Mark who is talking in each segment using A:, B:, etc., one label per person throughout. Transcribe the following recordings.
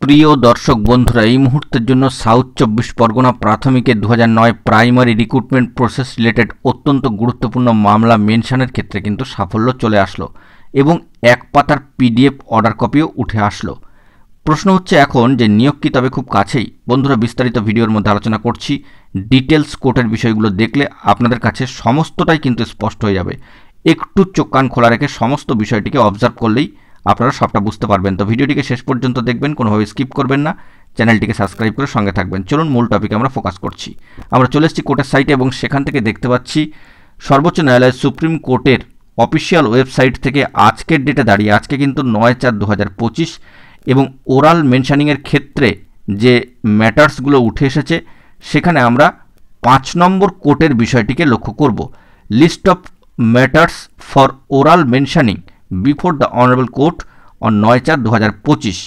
A: প্রিয় দর্শক বন্ধুরা, এই মুহূর্তের জন্য সাউথ 24 পরগনা প্রাথমিকের 2009 প্রাইমারি রিক্রুটমেন্ট প্রসেস রিলেটেড অত্যন্ত গুরুত্বপূর্ণ মামলা মেনশনের ক্ষেত্রে কিন্তু সাফল্য চলে আসলো এবং এক পাতার পিডিএফ অর্ডার কপিও উঠে আসলো। প্রশ্ন হচ্ছে এখন যে নিয়োগ কি তবে খুব কাছেই? বন্ধুরা, বিস্তারিত ভিডিওর মধ্যে আলোচনা করছি। ডিটেলস কোর্টের বিষয়গুলো দেখলে আপনাদের কাছে সমস্তটাই কিন্তু স্পষ্ট হয়ে যাবে। একটু চোখ কান খোলা রেখে সমস্ত বিষয়টিকে অবজার্ভ করলেই আপনারা সবটা বুঝতে পারবেন। তো ভিডিওটিকে শেষ পর্যন্ত দেখবেন, কোনোভাবে স্কিপ করবেন না, চ্যানেলটিকে সাবস্ক্রাইব করে সঙ্গে থাকবেন। চলুন মূল টপিকে আমরা ফোকাস করছি। আমরা চলে এসেছি কোর্টের সাইটে এবং সেখান থেকে দেখতে পাচ্ছি সর্বোচ্চ ন্যায়ালয় সুপ্রিম কোর্টের অফিসিয়াল ওয়েবসাইট থেকে আজকের ডেটে দাঁড়িয়ে, আজকে কিন্তু 9/4/2025, এবং ওরাল মেনশানিংয়ের ক্ষেত্রে যে ম্যাটার্সগুলো উঠে এসেছে সেখানে আমরা 5 নম্বর কোর্টের বিষয়টিকে লক্ষ্য করব। List of matters for oral mentioning before the honourable court on 9/4/2025।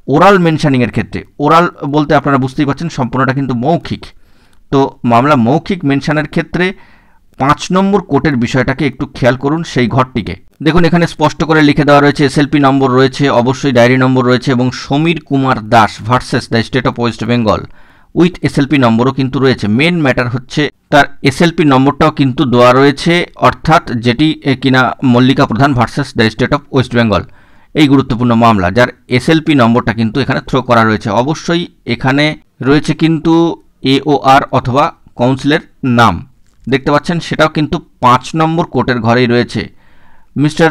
A: Oral মেনশানিংয়ের ক্ষেত্রে, ওরাল বলতে আপনারা বুঝতেই পারছেন সম্পূর্ণটা কিন্তু মৌখিক। তো মামলা মৌখিক মেনশানের ক্ষেত্রে 5 নম্বর কোর্টের বিষয়টাকে একটু খেয়াল করুন, সেই ঘরটিকে দেখুন। এখানে স্পষ্ট করে লিখে দেওয়া রয়েছে, এসএলপি নম্বর রয়েছে, অবশ্যই ডায়েরি নম্বর রয়েছে, এবং Samir Kumar Das versus the state of West Bengal with SLP নম্বরও কিন্তু রয়েছে। মেন ম্যাটার হচ্ছে তার এসএলপি নম্বরটাও কিন্তু দেওয়া রয়েছে, অর্থাৎ যেটি কিনা মল্লিকা প্রধান versus the state of West Bengal, এই গুরুত্বপূর্ণ মামলা, যার এসএলপি নম্বরটা কিন্তু এখানে থ্রো করা রয়েছে। অবশ্যই এখানে রয়েছে কিন্তু এওআর অথবা কাউন্সিলের নাম, দেখতে পাচ্ছেন, সেটাও কিন্তু 5 নম্বর কোর্টের ঘরেই রয়েছে। মিস্টার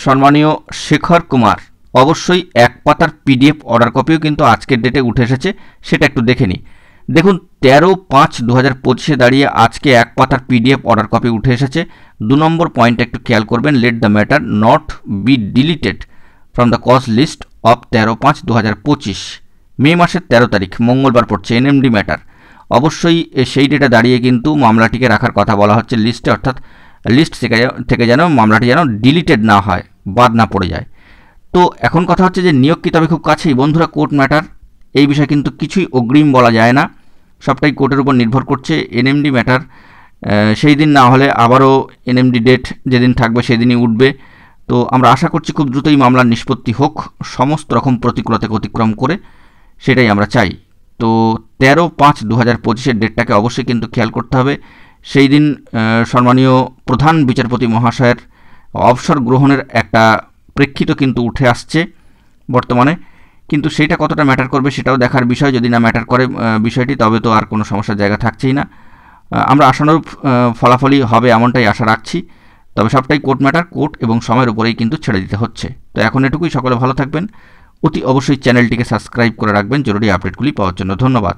A: সম্মানীয় শেখর কুমার, অবশ্যই এক পাতার পিডিএফ অর্ডার কপিও কিন্তু আজকের ডেটে উঠে এসেছে, সেটা একটু দেখে নিই। দেখুন 13/5/2025 দাঁড়িয়ে আজকে এক পাতার পিডিএফ অর্ডার কপি উঠে এসেছে। 2 নম্বর পয়েন্টটা একটু খেয়াল করবেন, let the matter not be deleted from the cause list of 13/5/2025, May মাসের 13 তারিখ মঙ্গলবার পড়ছে, এনএমডি ম্যাটার। অবশ্যই সেই ডেটা দাঁড়িয়ে কিন্তু মামলাটিকে রাখার কথা বলা হচ্ছে লিস্টে, অর্থাৎ লিস্ট থেকে যেন মামলাটি যেন ডিলিটেড না হয়, বাদ না পড়ে যায়। তো এখন কথা হচ্ছে যে নিয়োগ কি তবে খুব কাছেই? বন্ধুরা, কোর্ট ম্যাটার, এই বিষয়ে কিন্তু কিছুই অগ্রিম বলা যায় না, সবটাই কোর্টের উপর নির্ভর করছে। এনএমডি ম্যাটার সেই দিন না হলে আবারও এনএমডি ডেট যেদিন থাকবে সেদিনই উঠবে। তো আমরা আশা করছি খুব দ্রুতই মামলার নিষ্পত্তি হোক, সমস্ত রকম প্রতিকূলতাকে অতিক্রম করে, সেটাই আমরা চাই। তো 13/5/2025 ডেটটাকে অবশ্যই কিন্তু খেয়াল করতে হবে। সেই দিন সম্মানীয় প্রধান বিচারপতি মহাশয়ের অবসর গ্রহণের একটা প্রেক্ষিত কিন্তু উঠে আসছে বর্তমানে, কিন্তু সেইটা কতটা ম্যাটার করবে সেটাও দেখার বিষয়। যদি না ম্যাটার করে বিষয়টি, তবে তো আর কোনো সমস্যার জায়গা থাকছেই না। আমরা আশানুরূপ ফলাফলই হবে এমনটাই আশা রাখছি। তবে সবটাই কোর্ট ম্যাটার, কোর্ট এবং সময়ের উপরেই কিন্তু ছেড়ে দিতে হচ্ছে। তো এখন এটুকুই, সকলে ভালো থাকবেন, অতি অবশ্যই চ্যানেলটিকে সাবস্ক্রাইব করে রাখবেন জরুরি আপডেটগুলি পাওয়ার জন্য। ধন্যবাদ।